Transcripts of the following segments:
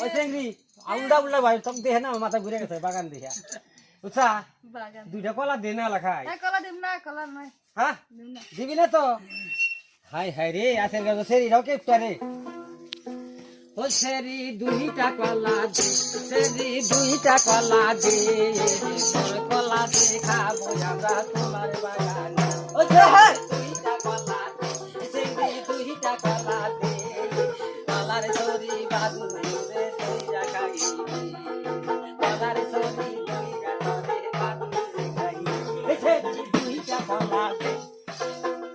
ওই চেংড়ি আউলদা উল্টা ভাই তোকে দেখে না মাথা ঘুরে গেছে বাগান দেখা বুঝছা দুইটা কলা দে না লেখায় কলা দিম না কলা নয় হ্যাঁ দিম না দিবি না তো হাই হাই রে আসেন গাছ সেরিটাও কেপটা রে ও সেরি দুইটা কলা দে সেরি দুইটা কলা দে তোর কলা দে খাবো আমরা তোমার বাগানে ও সেরি দুইটা কলা দে সেরি দুইটা কলা দে কলার সরি বাদু রে দুইটা খাই কলার সরি দুইটা করে বাদু রে খাই সেরি দুইটা কলা দে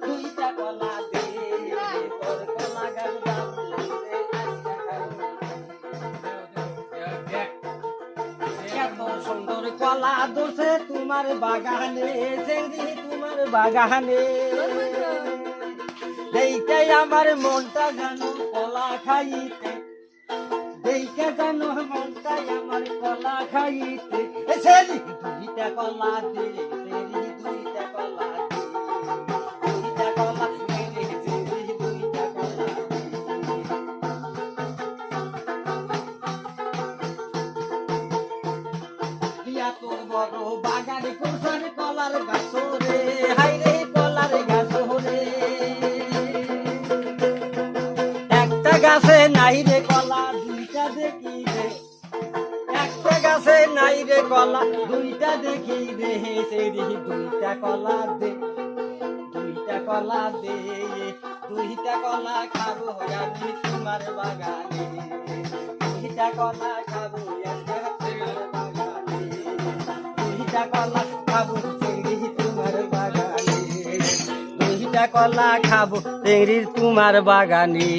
দুইটা কলা দে তোর কলা গাছ বাদু রে আজকা খাই এত সুন্দর কলা দোষে তোমার বাগানে সেরি তোমার বাগানে দেখে আমার মনটা জানো কলা খাইতে দেখে জানো মনটা আমার কলা খাইতে সেরি দুইটা কলা দে সেরি দুইটা কলা দে দুইটা কলা দে সেরি দুইটা কলা দিয়া তোর বড় বাগানে কোথার কলার গাছ রে হাই রে কলার গাছ রে একটা গাছে নাই রে কলা দুইটা দেখি রে একটা গাছে নাই রে কলা দুইটা দেখি রে সেরি দুইটা কলা দে দুইটা কলা দে দুইটা কলা খাবো আমি তোমার বাগানে দুইটা কলা খাবো তোমার বাগানে দুইটা কলা খাবো চিংড়ি তোমার বাগানে দুইটা কলা খাবো চিংড়ি তোমার বাগানে।